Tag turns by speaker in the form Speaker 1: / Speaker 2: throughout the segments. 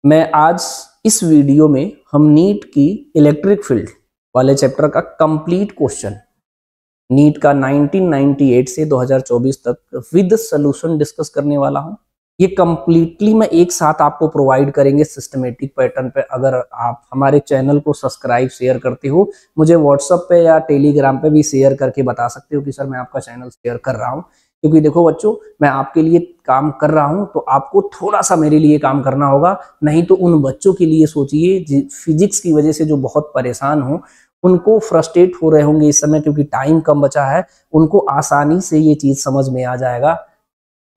Speaker 1: मैं आज इस वीडियो में हम नीट की इलेक्ट्रिक फील्ड वाले चैप्टर का कंप्लीट क्वेश्चन नीट का 1998 से 2024 तक विद सॉल्यूशन डिस्कस करने वाला हूं। ये कंप्लीटली मैं एक साथ आपको प्रोवाइड करेंगे सिस्टमेटिक पैटर्न पे। अगर आप हमारे चैनल को सब्सक्राइब शेयर करते हो, मुझे व्हाट्सएप पे या टेलीग्राम पे भी शेयर करके बता सकते हो कि सर मैं आपका चैनल शेयर कर रहा हूं। क्योंकि देखो बच्चों, मैं आपके लिए काम कर रहा हूं तो आपको थोड़ा सा मेरे लिए काम करना होगा, नहीं तो उन बच्चों के लिए सोचिए फिजिक्स की वजह से जो बहुत परेशान हो, उनको फ्रस्ट्रेट हो रहे होंगे इस समय क्योंकि टाइम कम बचा है। उनको आसानी से ये चीज समझ में आ जाएगा,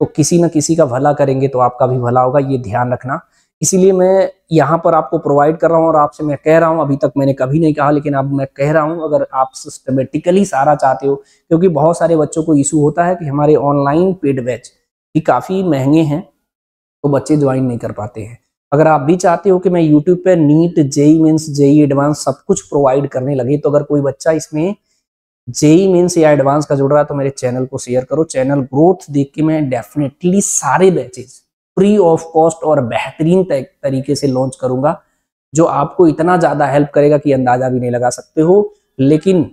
Speaker 1: तो किसी न किसी का भला करेंगे तो आपका भी भला होगा, ये ध्यान रखना। इसीलिए मैं यहाँ पर आपको प्रोवाइड कर रहा हूँ और आपसे मैं कह रहा हूँ, अभी तक मैंने कभी नहीं कहा लेकिन अब मैं कह रहा हूँ, अगर आप सिस्टमेटिकली सारा चाहते हो, क्योंकि बहुत सारे बच्चों को इशू होता है कि हमारे ऑनलाइन पेड बैच भी काफी महंगे हैं तो बच्चे ज्वाइन नहीं कर पाते हैं। अगर आप भी चाहते हो कि मैं यूट्यूब पे NEET, JEE Mains, JEE advance सब कुछ प्रोवाइड करने लगे, तो अगर कोई बच्चा इसमें जेई मेंस या एडवांस का जुड़ रहा है तो मेरे चैनल को शेयर करो। चैनल ग्रोथ देख के मैं डेफिनेटली सारे बैचेस फ्री ऑफ कॉस्ट और बेहतरीन तरीके से लॉन्च करूंगा, जो आपको इतना ज्यादा हेल्प करेगा कि अंदाजा भी नहीं लगा सकते हो, लेकिन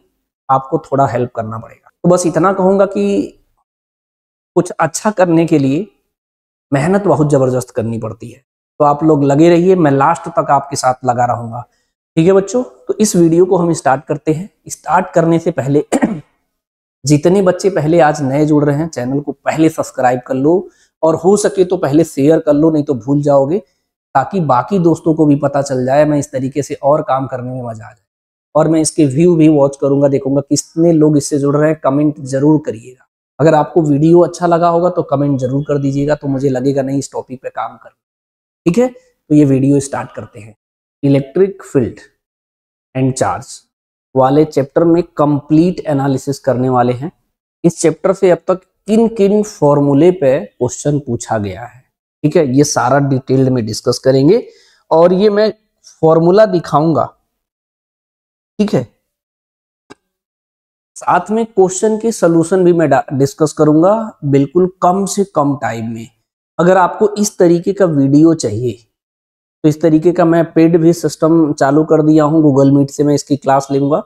Speaker 1: आपको थोड़ा हेल्प करना पड़ेगा। तो बस इतना कहूंगा कि कुछ अच्छा करने के लिए मेहनत बहुत जबरदस्त करनी पड़ती है, तो आप लोग लगे रहिए, मैं लास्ट तक आपके साथ लगा रहूंगा। ठीक है बच्चों, तो इस वीडियो को हम स्टार्ट करते हैं। स्टार्ट करने से पहले जितने बच्चे पहले आज नए जुड़ रहे हैं, चैनल को पहले सब्सक्राइब कर लो और हो सके तो पहले शेयर कर लो, नहीं तो भूल जाओगे, ताकि बाकी दोस्तों को भी पता चल जाए। मैं इस तरीके से और काम करने में मजा आ जाए, और मैं इसके व्यू भी वॉच करूंगा, देखूंगा कितने लोग इससे जुड़ रहे हैं। कमेंट जरूर करिएगा, अगर आपको वीडियो अच्छा लगा होगा तो कमेंट जरूर कर दीजिएगा, तो मुझे लगेगा नहीं इस टॉपिक पे काम कर। ठीक है, तो ये वीडियो स्टार्ट करते हैं। इलेक्ट्रिक फील्ड एंड चार्ज वाले चैप्टर में कंप्लीट एनालिसिस करने वाले हैं। इस चैप्टर से अब तक किन किन फॉर्मूले पे क्वेश्चन पूछा गया है, ठीक है, ये सारा डिटेल्ड में डिस्कस करेंगे और ये मैं फॉर्मूला दिखाऊंगा। ठीक है, साथ में क्वेश्चन के सलूशन भी मैं डिस्कस करूंगा, बिल्कुल कम से कम टाइम में। अगर आपको इस तरीके का वीडियो चाहिए तो इस तरीके का मैं पेड भी सिस्टम चालू कर दिया हूं, गूगल मीट से मैं इसकी क्लास लूंगा,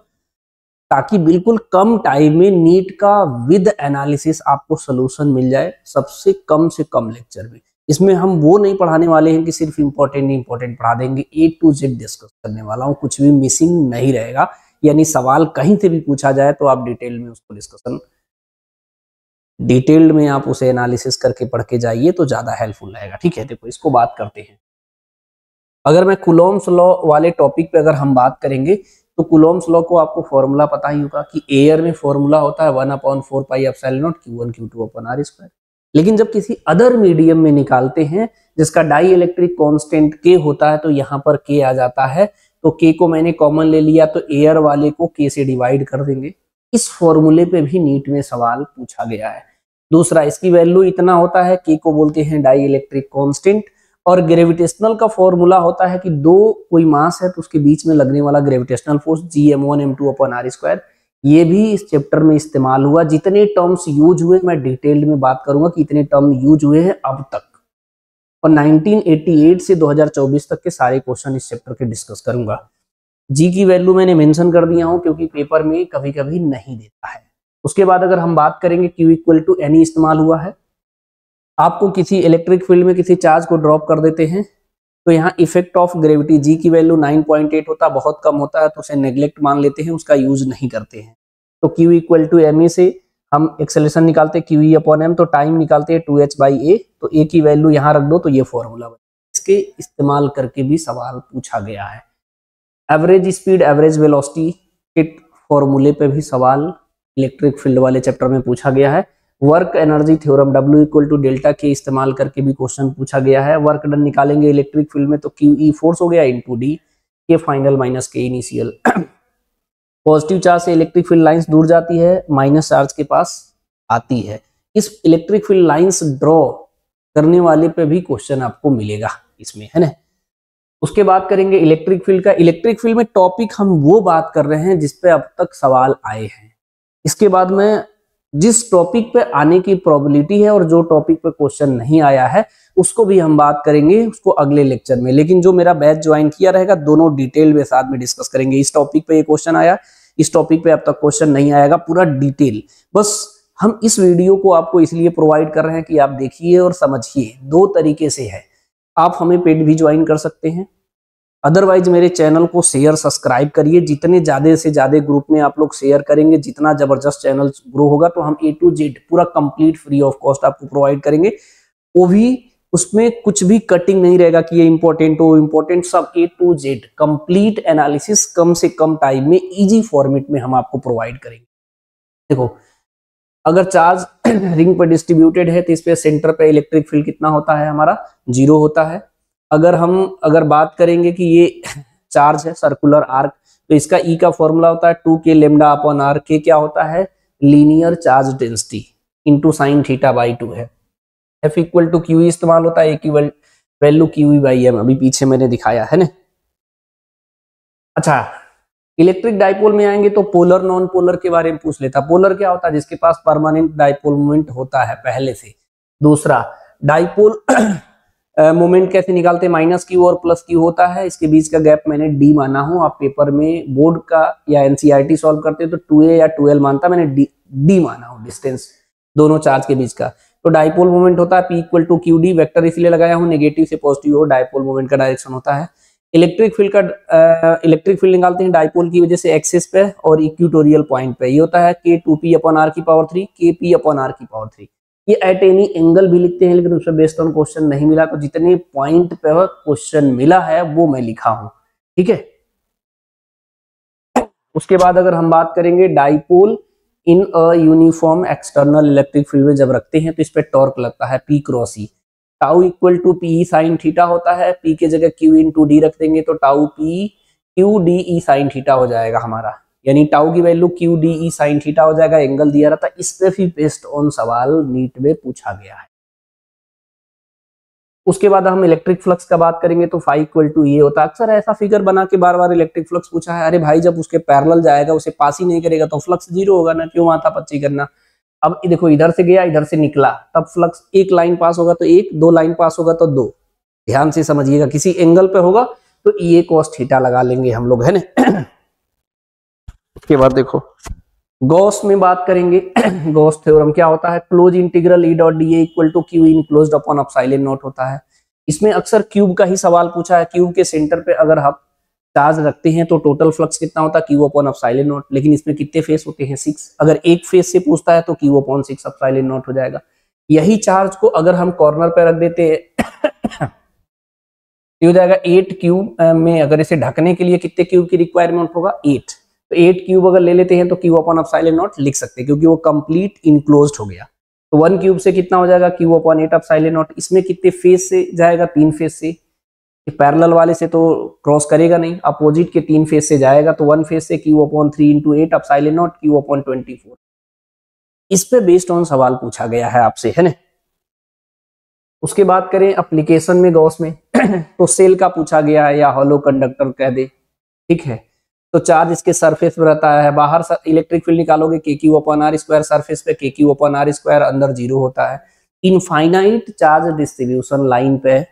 Speaker 1: ताकि बिल्कुल कम टाइम में नीट का विद एनालिसिस आपको सलूशन मिल जाए, सबसे कम से कम लेक्चर में। इसमें हम वो नहीं पढ़ाने वाले हैं कि सिर्फ इंपॉर्टेंट पढ़ा देंगे, A to Z डिस्कस करने वाला हूँ, कुछ भी मिसिंग नहीं रहेगा। यानी सवाल कहीं से भी पूछा जाए तो आप डिटेल में उसको डिटेल्ड में आप उसे एनालिसिस करके पढ़ के जाइए तो ज्यादा हेल्पफुल रहेगा। ठीक है, देखो इसको बात करते हैं। अगर मैं कूलॉम्स लॉ वाले टॉपिक पे अगर हम बात करेंगे तो कूलॉम्स लॉ को आपको फॉर्मूला पता ही होगा कि एयर में फॉर्मूला होता है 1/4 pi epsilon not Q1 Q2 upon R square. लेकिन जब किसी अदर मीडियम में निकालते हैं जिसका डाई इलेक्ट्रिक कांस्टेंट K होता है, तो यहाँ पर K आ जाता है, तो K को मैंने कॉमन ले लिया तो एयर वाले को K से डिवाइड कर देंगे। इस फॉर्मूले पे भी नीट में सवाल पूछा गया है। दूसरा, इसकी वैल्यू इतना होता है, K को बोलते हैं डाई इलेक्ट्रिक कांस्टेंट, और ग्रेविटेशनल का फॉर्मूला होता है कि दो कोई मास है तो उसके बीच में लगने वाला ग्रेविटेशनल फोर्स Gm1m2 अपन R स्क्वायर। ये भी इस चैप्टर में इस्तेमाल हुआ। जितने टर्म्स यूज हुए मैं डिटेल्ड में बात करूंगा कि इतने टर्म यूज हुए हैं अब तक, और 1988 से 2024 तक के सारे क्वेश्चन इस चैप्टर के डिस्कस करूंगा। जी की वैल्यू मैंने मेंशन कर दिया हूं क्योंकि पेपर में कभी कभी नहीं देता है। उसके बाद अगर हम बात करेंगे Q = NE इस्तेमाल हुआ है। आपको किसी इलेक्ट्रिक फील्ड में किसी चार्ज को ड्रॉप कर देते हैं तो यहाँ इफेक्ट ऑफ ग्रेविटी, जी की वैल्यू 9.8 होता है, बहुत कम होता है तो उसे नेग्लेक्ट मान लेते हैं, उसका यूज नहीं करते हैं। तो Q = ME से हम एक्सेलरेशन निकालते हैं QE/m, तो टाइम निकालते हैं 2h/a, तो a की वैल्यू यहाँ रख दो तो ये फॉर्मूला बना। इसके इस्तेमाल करके भी सवाल पूछा गया है। एवरेज स्पीड, एवरेज वेलोसिटी के फॉर्मूले पे भी सवाल इलेक्ट्रिक फील्ड वाले चैप्टर में पूछा गया है। Work energy theorem W = delta K इस्तेमाल करके भी क्वेश्चन पूछा गया है। वर्क डन निकालेंगे इलेक्ट्रिक फील्ड में तो QE फोर्स हो गया into D, K final minus K initial. Positive charge से इलेक्ट्रिक फील्ड लाइंस दूर जाती है, माइनस चार्ज के पास आती है। इस इलेक्ट्रिक फील्ड लाइंस ड्रॉ करने वाले पे भी क्वेश्चन आपको मिलेगा इसमें, है ना। उसके बाद करेंगे इलेक्ट्रिक फील्ड का। इलेक्ट्रिक फील्ड में टॉपिक हम वो बात कर रहे हैं जिसपे अब तक सवाल आए हैं। इसके बाद मैं जिस टॉपिक पे आने की प्रोबेबिलिटी है और जो टॉपिक पे क्वेश्चन नहीं आया है उसको भी हम बात करेंगे उसको अगले लेक्चर में। लेकिन जो मेरा बैच ज्वाइन किया रहेगा दोनों डिटेल में साथ में डिस्कस करेंगे। इस टॉपिक पे ये क्वेश्चन आया, इस टॉपिक पे अब तक क्वेश्चन नहीं आएगा, पूरा डिटेल। बस हम इस वीडियो को आपको इसलिए प्रोवाइड कर रहे हैं कि आप देखिए और समझिए। दो तरीके से है, आप हमें पेड भी ज्वाइन कर सकते हैं, अदरवाइज मेरे चैनल को शेयर सब्सक्राइब करिए। जितने ज्यादा से ज्यादा ग्रुप में आप लोग शेयर करेंगे, जितना जबरदस्त चैनल ग्रो होगा, तो हम A to Z पूरा कंप्लीट फ्री ऑफ कॉस्ट आपको प्रोवाइड करेंगे। वो भी उसमें कुछ भी कटिंग नहीं रहेगा कि ये इंपॉर्टेंट हो इंपॉर्टेंट, सब A to Z complete analysis कम से कम टाइम में इजी फॉर्मेट में हम आपको प्रोवाइड करेंगे। देखो, अगर चार्ज रिंग पर डिस्ट्रीब्यूटेड है तो इस पे सेंटर पे इलेक्ट्रिक फील्ड कितना होता है हमारा, 0 होता है। अगर बात करेंगे कि ये चार्ज है सर्कुलर आर्क, तो इसका E का फॉर्मूला होता है 2k लेमडा अपॉन r। के क्या होता है, linear charge density into sine theta by 2 है। F इक्वल टू क्यू इस्तेमाल होता है, equal value Q by M, अभी पीछे मैंने दिखाया है ना। अच्छा, इलेक्ट्रिक डाइपोल में आएंगे तो पोलर नॉन पोलर के बारे में पूछ लेता। पोलर क्या होता है, जिसके पास परमानेंट डाइपोल मोमेंट होता है पहले से। दूसरा, डाइपोल मोमेंट कैसे निकालते हैं, माइनस क्यू और प्लस क्यू होता है, इसके बीच का गैप मैंने डी माना हूं। आप पेपर में बोर्ड का या एनसीईआरटी सॉल्व करते हो तो 2a या 2l मानता, मैंने डी माना हूं, डिस्टेंस दोनों चार्ज के बीच का। तो डाइपोल मोमेंट होता है P equal to Q D, vector इसलिए लगाया हूं नेगेटिव से पॉजिटिव हो, डाइपोल मोमेंट का डायरेक्शन होता है। इलेक्ट्रिक फील्ड निकालते हैं डाइपोल की वजह से एक्सिस पे और इक्वेटोरियल पॉइंट पे, ये होता है K2P अपॉन r की पावर 3, KP अपॉन r की पावर 3। ये एट एनी एंगल भी लिखते हैं, लेकिन उसमें बेस्ड ऑन क्वेश्चन नहीं मिला, तो जितने पॉइंट पे क्वेश्चन मिला है वो मैं लिखा हूं, ठीक है। उसके बाद अगर हम बात करेंगे dipole in a uniform external electric field में जब रखते हैं तो इस पे टॉर्क लगता है P cross E। Tau equal to P sine theta होता है, P के जगह Q इंटू डी रख देंगे तो tau P Q D E sine theta हो जाएगा हमारा, यानी टाउ की value Q D E sine theta हो जाएगा। एंगल दिया रहता, इस पे भी बेस्ड ऑन सवाल नीट में पूछा गया है। उसके बाद हम इलेक्ट्रिक फ्लक्स का बात करेंगे तो फाई इक्वल टू ये होता है। अक्सर ऐसा फिगर बना के बार बार इलेक्ट्रिक फ्लक्स पूछा है, अरे भाई जब उसके पैरेलल जाएगा उसे पास ही नहीं करेगा तो फ्लक्स 0 होगा ना, क्यों माथापच्ची करना। अब देखो, इधर से गया इधर से निकला, तब फ्लक्स एक लाइन पास होगा तो एक, दो लाइन पास होगा तो दो। ध्यान से समझिएगा, किसी एंगल पे होगा तो ये cos थीटा लगा लेंगे हम लोग, है ना। उसके बाद देखो गॉस में बात करेंगे। गॉस थ्योरम क्या होता है, close integral E dot D equal to Q in closed upon epsilon naught होता है। इसमें अक्सर क्यूब का ही सवाल पूछा है। क्यूब के सेंटर पे अगर हम चार्ज रखते हैं तो टोटल फ्लक्स कितना होता है, क्यू अपॉन एप्सिलॉन नॉट। लेकिन इसमें कितने फेस होते हैं, 6। अगर एक फेस से पूछता है तो क्यू अपॉन 6 एप्सिलॉन नॉट हो जाएगा। यही चार्ज को अगर हम कॉर्नर पे रख देते हैं हो जाएगा 8 क्यूब में। अगर इसे ढकने के लिए कितने क्यूब की रिक्वायरमेंट होगा, 8। तो 8 क्यूब अगर ले लेते हैं तो क्यू अपॉन एप्सिलॉन नॉट लिख सकते हैं, क्योंकि वो कंप्लीट इनक्लोज्ड हो गया। तो 1 क्यूब से कितना हो जाएगा, क्यू अपॉन 8 एप्सिलॉन नॉट। इसमें कितने फेस से जाएगा, 3 फेस से। पैरेलल वाले से तो क्रॉस करेगा नहीं, अपोजिट के 3 फेस से जाएगा, तो 1 फेस से Q upon 3 into 8 epsilon not, Q upon 24। इस पे बेस्ड ऑन सवाल पूछा गया है आपसे, है ना। उसके बाद करें एप्लीकेशन में गॉस में तो सेल का पूछा गया है या हॉलो कंडक्टर कह दे, ठीक है। तो चार्ज इसके सरफेस पर रहता है, बाहर इलेक्ट्रिक फील्ड निकालोगे K Q upon R square, surface पे K Q upon R square, अंदर 0 होता है। इनफाइनाइट चार्ज डिस्ट्रीब्यूशन लाइन पे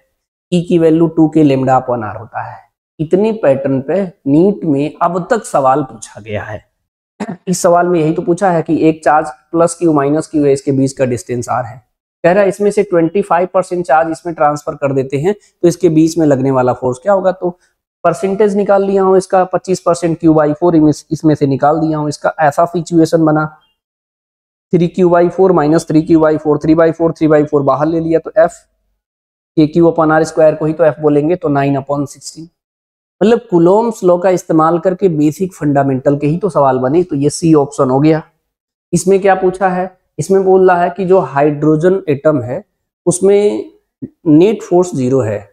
Speaker 1: ई की value 2k lambda upon are होता है। इतने पैटर्न पे नीट में अब तक सवाल पूछा गया है। इस सवाल में यही तो पूछा है कि एक charge plus Q minus Q है, इसके बीच का डिस्टेंस आर है। कह रहा है इसमें से 25% चार्ज इसमें ट्रांसफर कर देते हैं तो इसके बीच में लगने वाला फोर्स क्या होगा। तो परसेंटेज निकाल लिया हूं इसका, 25% Q/4 इसमें से निकाल दिया हूं। इसका ऐसा सिचुएशन बना 3Q/4 माइनस 3Q/4, 3/4 3/4 बाहर ले लिया, तो F KQ upon R square को ही तो F बोलेंगे, तो 9/16। मतलब कूलोम्स लॉ का इस्तेमाल करके बेसिक फंडामेंटल के ही तो सवाल बने। तो ये C ऑप्शन हो गया। इसमें क्या पूछा है, इसमें बोल रहा है कि जो हाइड्रोजन एटम है उसमें नेट फोर्स 0 है।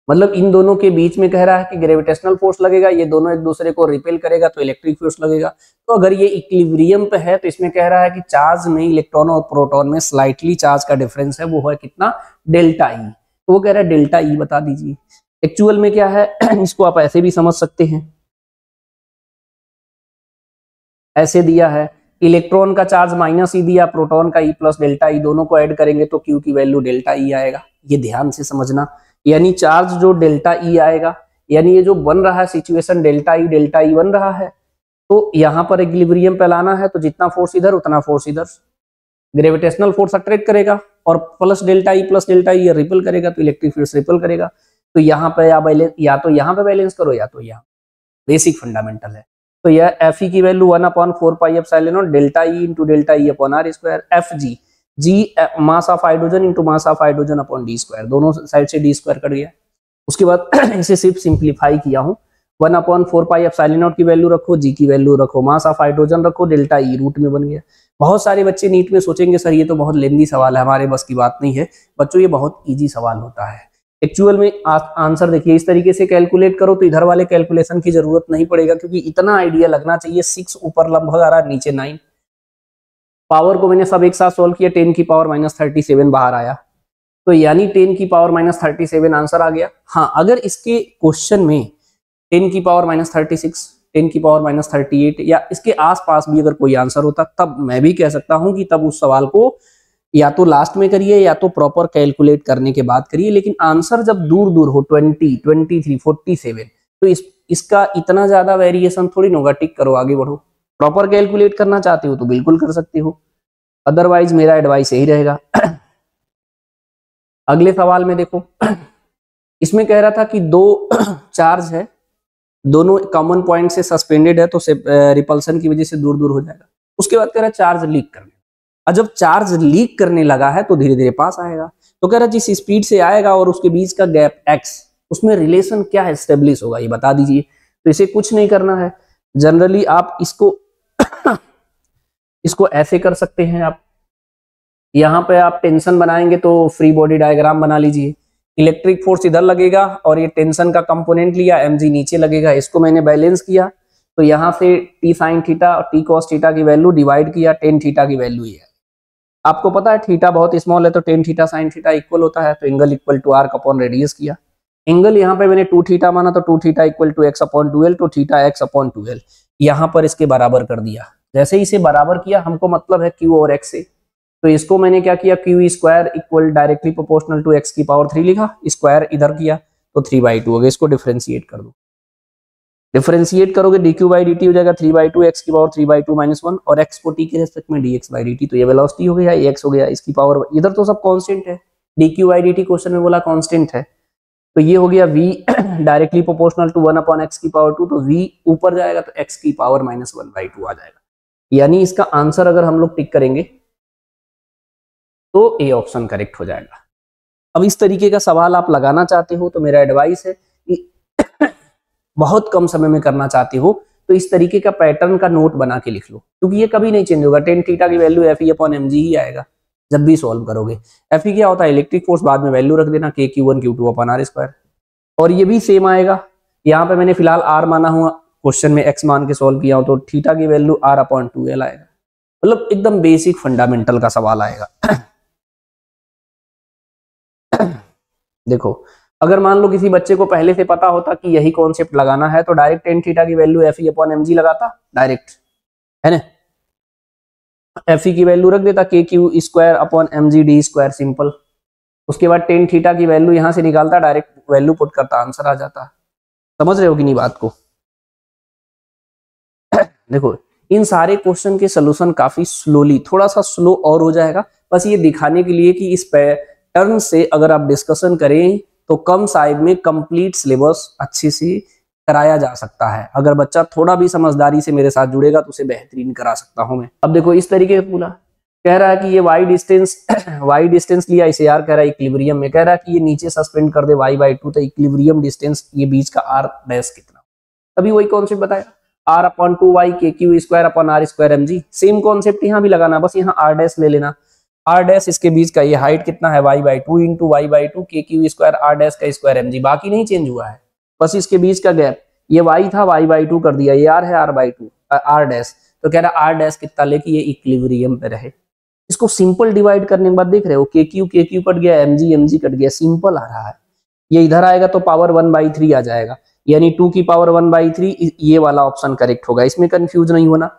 Speaker 1: मतलब इन दोनों के बीच में कह रहा है कि ग्रेविटेशनल फोर्स लगेगा, ये दोनों एक दूसरे को रिपेल करेगा तो इलेक्ट्रिक फोर्स लगेगा। तो अगर ये इक्विलिब्रियम पे है तो इसमें कह रहा है कि चार्ज में इलेक्ट्रॉन और प्रोटॉन में स्लाइटली चार्ज का डिफरेंस है, वो है कितना, डेल्टा ई। तो वो कह रहा है डेल्टा ई बता दीजिए। एक्चुअल में क्या है इसको आप ऐसे भी समझ सकते हैं, ऐसे दिया है इलेक्ट्रॉन का चार्ज माइनस ई दिया, प्रोटॉन का ई प्लस डेल्टा ई, दोनों को ऐड करेंगे तो क्यू की वैल्यू डेल्टा ई आएगा। ये ध्यान से समझना, यानी चार्ज जो डेल्टा ई आएगा, यानी ये जो बन रहा है सिचुएशन डेल्टा ई बन रहा है, तो यहाँ पर इक्विलिब्रियम पे लाना है, तो जितना फोर्स इधर उतना फोर्स इधर, ग्रेविटेशनल फोर्स अट्रैक्ट करेगा और प्लस डेल्टा ई ये रिपल करेगा, तो इलेक्ट्रिक फील्ड रिपल करेगा। तो यहाँ पे या तो यहाँ पे बैलेंस करो या तो यहाँ, बेसिक फंडामेंटल है। तो यह एफ ई की value 1/4 pi epsilon naught delta E into delta E upon R square, F G G mass of hydrogen into mass of hydrogen upon D square, दोनों साइड से डी स्क्वायर कट गया। उसके बाद इसे सिर्फ simplify किया हूँ, 1/4 पाई एप्सिलॉन नॉट की वैल्यू रखो, जी की वैल्यू रखो, मास ऑफ हाइड्रोजन रखो, डेल्टा ई रूट में बन गया। बहुत सारे बच्चे नीट में सोचेंगे सर ये तो बहुत लेंदी सवाल है, हमारे बस की बात नहीं है। बच्चों ये बहुत इजी सवाल होता है। एक्चुअल में आंसर देखिए, इस तरीके से कैलकुलेट करो तो इधर वाले कैलकुलेशन की जरूरत नहीं पड़ेगा, क्योंकि इतना आइडिया लगना चाहिए। 6 ऊपर लगभग आ रहा, नीचे 9। पावर को मैंने सब एक साथ सोल्व किया, 10 की पावर -37 बाहर आया, तो यानी 10 की पावर -37 आंसर आ गया। हाँ, अगर इसके क्वेश्चन में 10 की पावर -36, 10 की पावर -38 या इसके आसपास भी अगर कोई आंसर होता, तब मैं भी कह सकता हूं कि तब उस सवाल को या तो लास्ट में करिए या तो प्रॉपर कैलकुलेट करने के बाद करिए। लेकिन आंसर जब दूर दूर हो 20, 23, 47, तो इसका इतना ज्यादा वेरिएशन थोड़ी ना होगा। टिक करो, आगे बढ़ो। प्रॉपर कैलकुलेट करना चाहते हो तो बिल्कुल कर सकते हो, अदरवाइज मेरा एडवाइस यही रहेगा। अगले सवाल में देखो, इसमें कह रहा था कि दो चार्ज है, दोनों कॉमन पॉइंट से सस्पेंडेड है, तो रिपल्सन की वजह से दूर दूर हो जाएगा। उसके बाद कह रहा है चार्ज लीक करने, और जब चार्ज लीक करने लगा है तो धीरे धीरे पास आएगा। तो कह रहा है जिस स्पीड से आएगा और उसके बीच का गैप x, उसमें रिलेशन क्या एस्टेब्लिश होगा, ये बता दीजिए। तो इसे कुछ नहीं करना है, जनरली आप इसको इसको ऐसे कर सकते हैं। आप यहाँ पे आप टेंशन बनाएंगे तो फ्री बॉडी डायग्राम बना लीजिए। इलेक्ट्रिक फोर्स इधर लगेगा और ये टेंशन का कंपोनेंट लिया, mg नीचे लगेगा, इसको मैंने बैलेंस किया। तो यहाँ से t sin थीटा और t cos थीटा की वैल्यू डिवाइड किया, tan थीटा की वैल्यू ही है। आपको पता है थीटा बहुत स्मॉल है, तो tan theta sin theta equal होता है, तो angle equal to arc upon radius किया। एंगल यहाँ पे मैंने 2 थीटा माना, तो 2 theta equal to x upon 2l, तो थीटा x अपॉन 2l यहाँ पर इसके बराबर कर दिया। जैसे ही इसे बराबर किया, हमको मतलब है q और x से, तो इसको मैंने क्या किया, Q square equal directly proportional to x की पावर 3 लिखा, स्क्वायर इधर किया तो 3/2 हो गया। इसको डिफरेंशिएट कर दो, डिफरेंशिएट करोगे dq/dt हो जाएगा 3/2 x की पावर 3/2 -1, और x को t के रेस्पेक्ट में dx/dt, तो ये वेलोसिटी हो गया, x हो गया इसकी पावर, इधर तो सब कांस्टेंट है, dq/dt क्वेश्चन में बोला कांस्टेंट है, तो ये हो गया v directly proportional to 1/x की पावर 2, तो v ऊपर जाएगा तो x की पावर -1/2 आ जाएगा। यानी इसका आंसर अगर हम लोग टिक करेंगे तो ए ऑप्शन करेक्ट हो जाएगा। अब इस तरीके का सवाल आप लगाना चाहते हो तो मेरा एडवाइस है कि बहुत कम समय में करना चाहते हो तो इस तरीके का पैटर्न का नोट बना के लिख लो, क्योंकि ये कभी नहीं चेंज होगा। tan थीटा की वैल्यू Fe/mg ही आएगा जब भी सॉल्व करोगे। Fe क्या होता है, इलेक्ट्रिक फोर्स, बाद में वैल्यू रख देना kq1q2/r², और ये भी सेम आएगा। यहाँ पे मैंने फिलहाल r माना हुआ, क्वेश्चन में x मान के सॉल्व किया हूं, तो थीटा की वैल्यू r/2l आएगा। मतलब एकदम बेसिक फंडामेंटल का सवाल आएगा। देखो, अगर मान लो किसी बच्चे को पहले से पता होता कि यही कॉन्सेप्ट लगाना है, तो डायरेक्ट tan थीटा की वैल्यू Fe/mg लगाता, डायरेक्ट, है ना। Fe की वैल्यू रख देता kq²/mg/d², सिंपल। उसके बाद tan थीटा की वैल्यू यहां से निकालता, डायरेक्ट वैल्यू पुट करता, आंसर आ जाता। समझ रहे हो कि नहीं बात को। देखो, इन सारे क्वेश्चन के सोल्यूशन काफी स्लोली, थोड़ा सा स्लो और हो जाएगा, बस ये दिखाने के लिए कि इस पैटर्न से अगर आप डिस्कशन करें तो कम साइड में कंप्लीट सिलेबस अच्छे से कराया जा सकता है। अगर बच्चा थोड़ा भी समझदारी से मेरे साथ जुड़ेगा तो उसे बेहतरीन करा सकता हूं मैं। अब देखो, इस तरीके से पूरा कह रहा है कि ये y डिस्टेंस लिया, इसे यार कह रहा है इक्विलिब्रियम में, कह रहा है कि ये नीचे सस्पेंड कर दे y/2, तो इक्विलिब्रियम डिस्टेंस ये बीच का r डैश कितना, अभी वही कॉन्सेप्ट बताया, r/2y kq²/r²mg। सेम कॉन्सेप्ट यहाँ भी लगाना, बस यहाँ r डैश ले लेना, r डैश इसके बीच का, ये हाइट कितना है y/2 into y/2 kq²r dash का स्क्वायर mg, बाकी नहीं चेंज हुआ है, बस इसके बीच का गैप, ये y था y/2 कर दिया, ये r है r/2 r डैश, तो कह रहा r डैश कितना लेके ये इक्विलिब्रियम पे रहे। इसको सिंपल डिवाइड करने के बाद देख रहे हो kq कट गया, mg कट गया, सिंपल आ रहा है। ये इधर आएगा तो पावर 1/3 आ जाएगा, यानी 2 की पावर 1/3, ये वाला ऑप्शन करेक्ट होगा, इसमें कंफ्यूज नहीं होना।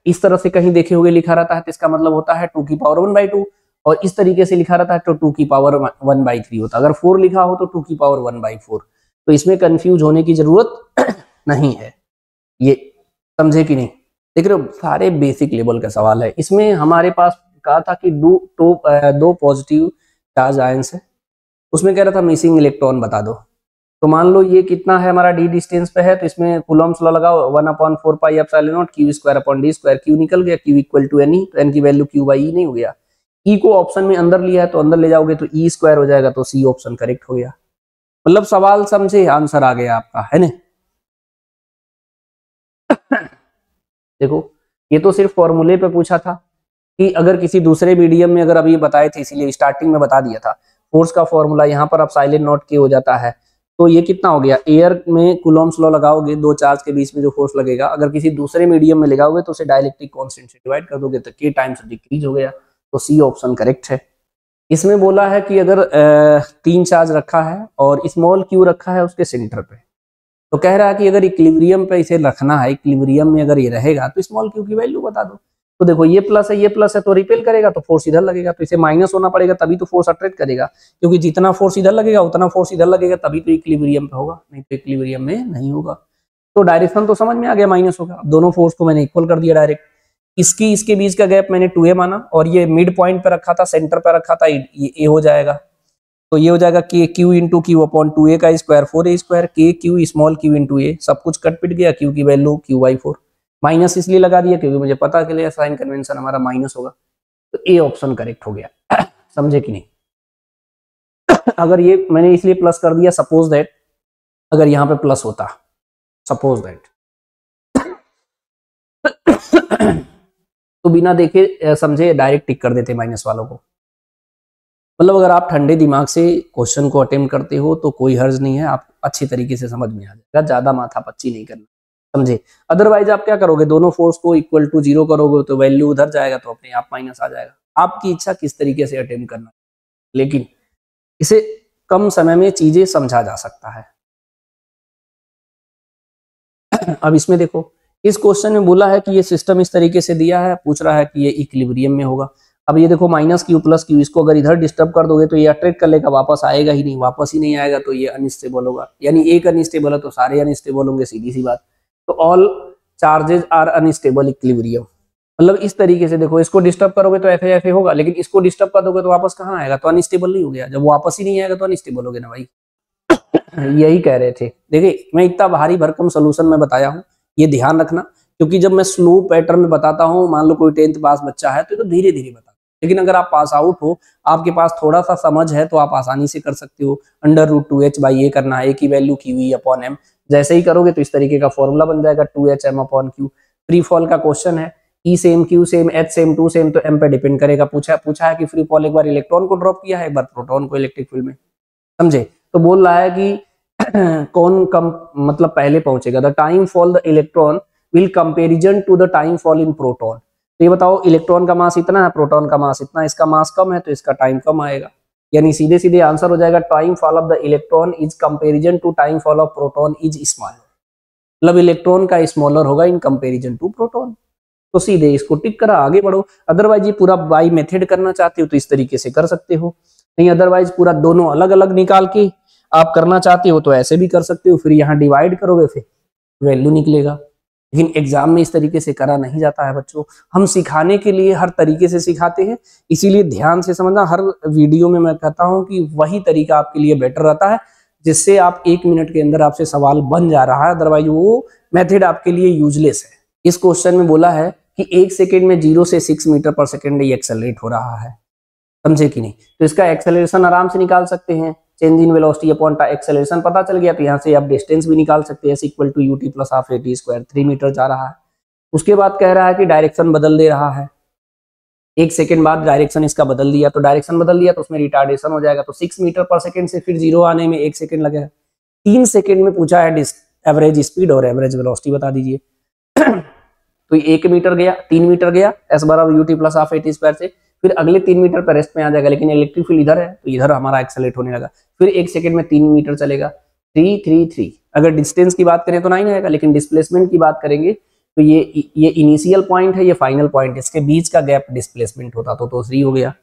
Speaker 1: इस तरह से कहीं देखे हुए लिखा रहता है तो इसका मतलब होता है 2 की पावर 1/2, और इस तरीके से लिखा रहता है तो 2 की पावर 1/3 होता है। अगर 4 लिखा हो तो 2 की पावर 1/4। तो इसमें कंफ्यूज होने की जरूरत नहीं है। ये समझे कि नहीं? देख रहे हो, सारे बेसिक लेवल का सवाल है। इसमें हमारे पास कहा था कि दो पॉजिटिव चार्ज आयंस है, उसमें कह रहा था मिसिंग इलेक्ट्रॉन बता दो। तो मान लो ये कितना है हमारा, डी डिस्टेंस पे है, तो इसमें कूलम्ब्स लॉ लगाओ 1/4 pi epsilon not q square upon d square. q निकल गया, q इक्वल टू n, तो n की वैल्यू q/e नहीं हो गया। e को ऑप्शन में अंदर लिया है तो अंदर ले जाओगे तो e स्क्वायर हो जाएगा, तो c ऑप्शन करेक्ट हो गया। मतलब सवाल समझे, आंसर आ गया आपका, है ना? देखो ये तो सिर्फ फॉर्मूले पे पूछा था कि अगर किसी दूसरे मीडियम में, अगर अभी बताए थे इसीलिए स्टार्टिंग में बता दिया था, फोर्स का फॉर्मूला यहाँ पर अब साइलेंट नॉट के हो जाता है। तो ये कितना हो गया, एयर में कूलम्ब्स लॉ लगाओगे, दो चार्ज के बीच में जो फोर्स लगेगा, अगर किसी दूसरे मीडियम में लगाओगे तो उसे डाइलेक्ट्रिक कांस्टेंट से डिवाइड कर दोगे तो के टाइम्स डिक्रीज हो गया, तो सी ऑप्शन करेक्ट है। इसमें बोला है कि अगर 3 चार्ज रखा है और स्मॉल क्यू रखा है उसके सेंटर पे, तो कह रहा है कि अगर इक्विलिब्रियम पे इसे रखना है, इक्विलिब्रियम में अगर ये रहेगा तो स्मॉल क्यू की वैल्यू बता दो। तो देखो ये प्लस है तो रिपेल करेगा तो फोर्स इधर लगेगा, तो इसे माइनस होना पड़ेगा तभी तो फोर्स अट्रैक्ट करेगा, क्योंकि जितना फोर्स इधर लगेगा उतना फोर्स इधर लगेगा, तभी तो इक्विलिब्रियम पे होगा, नहीं तो इक्विलिब्रियम में नहीं होगा। तो डायरेक्शन तो समझ में आ गया, माइनस होगा। अब दोनों फोर्स को मैंने इक्वल कर दिया डायरेक्ट। इसके बीच का गैप मैंने 2a माना, और ये मिड पॉइंट पे रखा था, सेंटर पे रखा था, ये a हो जाएगा। तो ये हो जाएगा के Q into Q upon 2a का स्क्वायर 4a स्क्वायर, के Q small Q into a, सब कुछ कट पिट गया, क्यू की वैल्यू q/4। माइनस इसलिए लगा दिया क्योंकि मुझे पता चले साइन कन्वेंशन हमारा माइनस होगा, तो ए ऑप्शन करेक्ट हो गया। समझे कि नहीं? अगर ये मैंने इसलिए प्लस कर दिया, सपोज दैट अगर यहाँ पे प्लस होता, सपोज दैट तो बिना देखे समझे डायरेक्ट टिक कर देते माइनस वालों को। मतलब अगर आप ठंडे दिमाग से क्वेश्चन को अटेम्प्ट करते हो तो कोई हर्ज नहीं है, आप अच्छी तरीके से समझ में आ जाएगा, ज्यादा माथा पच्ची नहीं करना, समझे? अदरवाइज आप क्या करोगे, दोनों फोर्स को इक्वल टू 0 करोगे तो वैल्यू उधर जाएगा, तो अपने आप माइनस आ जाएगा। आपकी इच्छा किस तरीके से अटेम्प्ट करना, लेकिन इसे कम समय में चीजें समझा जा सकता है। अब इसमें देखो, इस क्वेश्चन में बोला है कि ये सिस्टम इस तरीके से दिया है, पूछ रहा है कि ये इक्विलिब्रियम में होगा। अब ये देखो माइनस क्यू प्लस क्यू, इसको अगर इधर डिस्टर्ब कर दोगे तो ये अट्रैक्ट कर लेगा, वापस आएगा ही नहीं, वापस ही नहीं आएगा, तो ये अनस्टेबल होगा। यानी एक अनस्टेबल है तो सारे अनस्टेबल होंगे, सीधी सी बात। तो all charges are unstable equilibrium, मतलब इस तरीके से देखो, इसको डिस्टर्ब करोगे तो ऐसे ऐसे होगा, लेकिन इसको डिस्टर्ब कर दोगे तो वापस कहाँ आएगा, तो अनस्टेबल नहीं हो गया। जब वापस ही नहीं आएगा तो अनस्टेबल हो गया ना भाई। यही कह रहे थे। देखिए मैं इतना भारी भरकम सोल्यूशन में बताया हूँ, ये ध्यान रखना, क्योंकि जब मैं स्लो पैटर्न में बताता हूँ, मान लो कोई 10th पास बच्चा है तो धीरे धीरे बता, लेकिन अगर आप पास आउट हो, आपके पास थोड़ा सा समझ है, तो आप आसानी से कर सकते हो। √2h/a करना है, a की वैल्यू q/m, जैसे ही करोगे तो इस तरीके का फॉर्मूला बन जाएगा 2hm/q। फ्री फॉल का क्वेश्चन है, E same, Q same, H same, 2 same, तो m पे डिपेंड करेगा। पूछा है कि फ्री फॉल एक बार इलेक्ट्रॉन को ड्रॉप किया है, एक बार प्रोटॉन को इलेक्ट्रिक फील्ड में, समझे? तो बोल रहा है कि कौन कम मतलब पहले पहुंचेगा, the time fall the electron will comparison to the time fall in proton. तो ये बताओ, इलेक्ट्रॉन का मास इतना है, प्रोटॉन का मास इतना, इसका मास कम है तो इसका टाइम कम आएगा। यानी सीधे सीधे आंसर हो जाएगा time fall of the electron is comparison to time fall of proton is smaller. मतलब इलेक्ट्रॉन का स्मॉलर होगा इन कंपेरिजन टू प्रोटॉन। तो सीधे इसको टिक करा, आगे बढ़ो। अदरवाइज ये पूरा बाई मेथड करना चाहते हो तो इस तरीके से कर सकते हो, नहीं अदरवाइज पूरा दोनों अलग अलग निकाल के आप करना चाहते हो तो ऐसे भी कर सकते हो। फिर यहाँ डिवाइड करोगे, फिर वैल्यू निकलेगा। लेकिन एग्जाम में इस तरीके से करा नहीं जाता है बच्चों। हम सिखाने के लिए हर तरीके से सिखाते हैं, इसीलिए ध्यान से समझना। हर वीडियो में मैं कहता हूं कि वही तरीका आपके लिए बेटर रहता है, जिससे आप 1 मिनट के अंदर आपसे सवाल बन जा रहा है, अदरवाइज वो मेथड आपके लिए यूजलेस है। इस क्वेश्चन में बोला है कि 1 सेकेंड में 0 से 6 मीटर पर सेकेंड ये एक्सेलरेट हो रहा है, समझे कि नहीं? तो इसका एक्सेलरेशन आराम से निकाल सकते हैं, change in velocity upon acceleration पता चल गया, तो यहाँ से आप डिस्टेंस भी निकाल सकते हैं, equal to ut plus half at square, 3 metre जा रहा है। उसके बाद कह रहा है कि डायरेक्शन बदल दे रहा है, 1 सेकेंड बाद डायरेक्शन इसका बदल दिया, तो डायरेक्शन बदल दिया तो उसमें रिटार्डेशन हो जाएगा, तो 6 मीटर पर सेकेंड से फिर 0 आने में 1 सेकेंड लगेगा। 3 सेकेंड में पूछा है एवरेज स्पीड और एवरेज वेलोसिटी बता दीजिए। तो 1 मीटर गया, 3 मीटर गया, s बराबर ut plus half at square से, फिर अगले 3 मीटर पर रेस्ट में आ जाएगा, लेकिन इलेक्ट्रिक फील्ड इधर है तो इधर हमारा एक्सेलरेट होने लगा। फिर 1 सेकंड में 3 मीटर चलेगा, 3 3 3। अगर डिस्टेंस की बात करें तो 9 आएगा, लेकिन डिस्प्लेसमेंट की बात करेंगे तो ये इनिशियल पॉइंट है, ये फाइनल पॉइंट है, इसके बीच का गैप डिस्प्लेसमेंट होता तो 3 हो गया।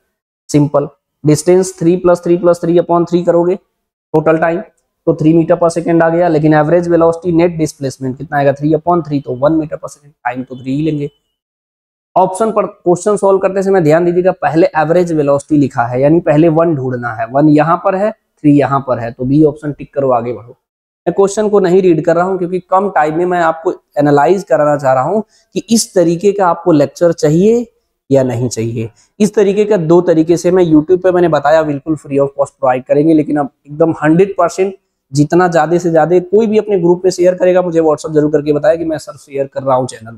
Speaker 1: सिंपल। डिस्टेंस 3 + 3 + 3/3 करोगे टोटल टाइम तो 3 मीटर पर सेकेंड आ गया, लेकिन एवरेज वेलोसिटी नेट डिस्प्लेसमेंट कितना आएगा 3/3 तो 1 मीटर पर सेकेंड, टाइम तो 3 ही लेंगे। ऑप्शन पर क्वेश्चन सोल्व करते समय ध्यान दीजिएगा, पहले एवरेज वेलोसिटी लिखा है, यानी पहले 1 ढूंढना है। 1 यहाँ पर है, 3 यहाँ पर है, तो बी ऑप्शन टिक करो, आगे बढ़ो। मैं क्वेश्चन को नहीं रीड कर रहा हूं क्योंकि कम टाइम में मैं आपको एनालाइज कराना चाह रहा हूं कि इस तरीके का आपको लेक्चर चाहिए या नहीं चाहिए। इस तरीके का 2 तरीके से मैं यूट्यूब पे मैंने बताया बिल्कुल फ्री ऑफ कॉस्ट प्रोवाइड करेंगे, लेकिन अब एकदम 100% जितना ज्यादा से ज्यादा कोई भी अपने ग्रुप पे शेयर करेगा मुझे व्हाट्सअप जरूर करके बताया कि मैं सर शेयर कर रहा हूँ चैनल।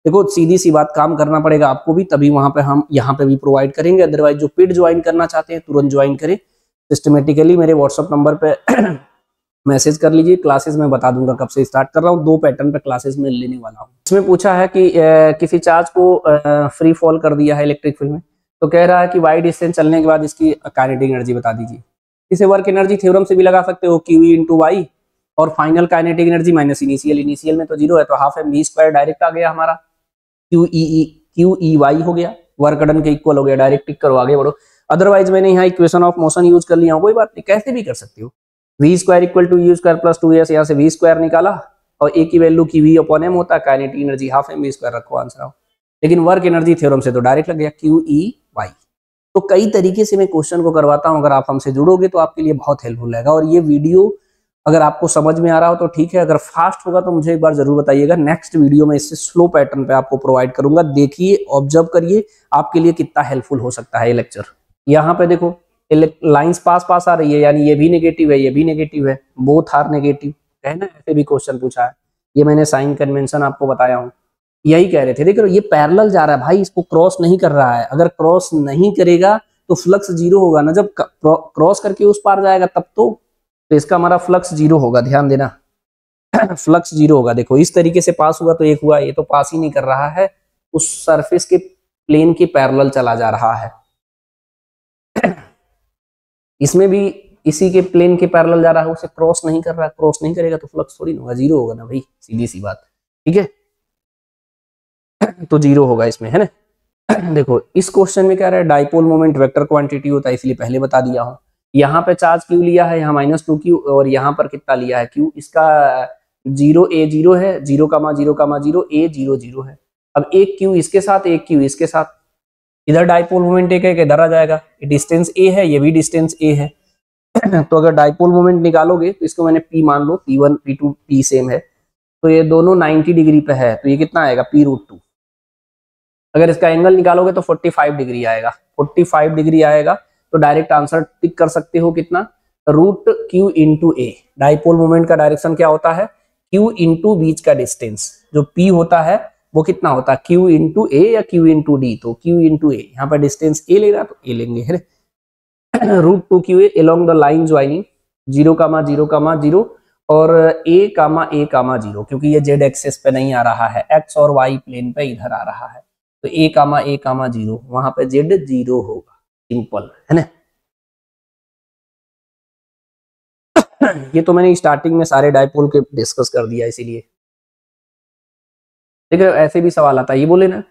Speaker 1: देखो सीधी सी बात, काम करना पड़ेगा आपको भी, तभी वहां पे हम यहाँ पे भी प्रोवाइड करेंगे। अदरवाइज जो पेड ज्वाइन करना चाहते हैं तुरंत ज्वाइन करें सिस्टमेटिकली, मेरे व्हाट्सअप नंबर पे मैसेज कर लीजिए। क्लासेस मैं बता दूंगा कब से स्टार्ट कर रहा हूँ, 2 पैटर्न पे क्लासेस में लेने वाला हूँ। इसमें पूछा है कि किसी चार्ज को फ्री फॉल कर दिया है इलेक्ट्रिक फील्ड में, तो कह रहा है कि वाई डिस्टेंस चलने के बाद इसकी काइनेटिक एनर्जी बता दीजिए। इसे वर्क एनर्जी थ्योरम से भी लगा सकते हो, क्यू इंटू वाई, और final kinetic energy minus initial में तो 0 है, तो हाफ mv² डायरेक्ट आ गया हमारा, QEY हो गया, वर्क डन के इक्वल हो गया, डायरेक्ट टिक करो, आगे बढ़ो। अदरवाइज मैंने यहाँ इक्वेशन ऑफ मोशन यूज कर लिया हूँ, कोई बात नहीं, कैसे भी कर सकते हो। v² = u² + 2s, यहाँ से v² निकाला और a की वैल्यू की v/m होता है, काइनेटिक एनर्जी हाफ mv² रखो, आंसर आओ। लेकिन वर्क एनर्जी थ्योरम से तो डायरेक्ट लग गया QEY। तो कई तरीके से मैं क्वेश्चन को करवाता हूँ, अगर आप हमसे जुड़ोगे तो आपके लिए बहुत हेल्पफुल रहेगा। और ये वीडियो अगर आपको समझ में आ रहा हो तो ठीक है, अगर फास्ट होगा तो मुझे एक बार जरूर बताइएगा। नेक्स्ट वीडियो में इससे स्लो पैटर्न पे आपको प्रोवाइड करूंगा, देखिए ऑब्जर्व करिए आपके लिए कितना हेल्पफुल हो सकता है ये लेक्चर। यहाँ पे देखो लाइंस पास आ रही है, यानी ये भी नेगेटिव है, ये भी नेगेटिव है, बोथ आर नेगेटिव है ना, ऐसे भी क्वेश्चन पूछा है। ये मैंने साइन कन्वेंशन आपको बताया हूँ, यही कह रहे थे। देखो ये पैरेलल जा रहा है भाई, इसको क्रॉस नहीं कर रहा है, अगर क्रॉस नहीं करेगा तो फ्लक्स 0 होगा ना, जब क्रॉस करके उस पार जाएगा तब तो इसका हमारा फ्लक्स 0 होगा, ध्यान देना फ्लक्स 0 होगा। देखो इस तरीके से पास हुआ तो एक हुआ, ये तो पास ही नहीं कर रहा है, उस सरफेस के प्लेन के पैरेलल चला जा रहा है। इसमें भी इसी के प्लेन के पैरेलल जा रहा है, उसे क्रॉस नहीं कर रहा है, क्रॉस नहीं करेगा तो फ्लक्स थोड़ी होगा, 0 होगा ना भाई, सीधी सी बात, ठीक है। तो 0 होगा इसमें, है ना। देखो इस क्वेश्चन में क्या रहा है, डाइपोल मोमेंट वेक्टर क्वांटिटी होता है, इसलिए पहले बता दिया हूं। यहाँ पे चार्ज क्यू लिया है, यहाँ -2q, और यहाँ पर कितना लिया है क्यू, इसका 0 a 0 है, 0,0,0 a 0 0 है। अब एक क्यू इसके साथ, एक क्यू इसके साथ, इधर डाइपोल मोमेंट एक है, इधर आ जाएगा, डिस्टेंस a है, ये भी डिस्टेंस a है। तो अगर डाइपोल मोमेंट निकालोगे तो इसको मैंने p मान लो, p1 p2 p सेम है, तो ये दोनों 90 डिग्री पे है, तो ये कितना आएगा p√2। अगर इसका एंगल निकालोगे तो 45 डिग्री आएगा, 45 डिग्री आएगा, तो डायरेक्ट आंसर टिक कर सकते हो कितना, √q इंटू ए। डाइपोल मोमेंट का डायरेक्शन क्या होता है, q इंटू बीच का डिस्टेंस, जो p होता है वो कितना होता है, q इंटू ए या q इंटू डी, तो q इंटू ए, यहाँ पर डिस्टेंस a ले रहा तो a लेंगे, है √2qa along the line joining 0,0,0 और a,0, क्योंकि ये z एक्सेस पे नहीं आ रहा है, x और y प्लेन पे इधर आ रहा है, तो a,0, वहां पे z 0 होगा, सिंपल है ना। ये तो मैंने स्टार्टिंग में सारे डाइपोल के डिस्कस कर दिया, इसीलिए देखो ऐसे भी सवाल आता है, ये बोले ना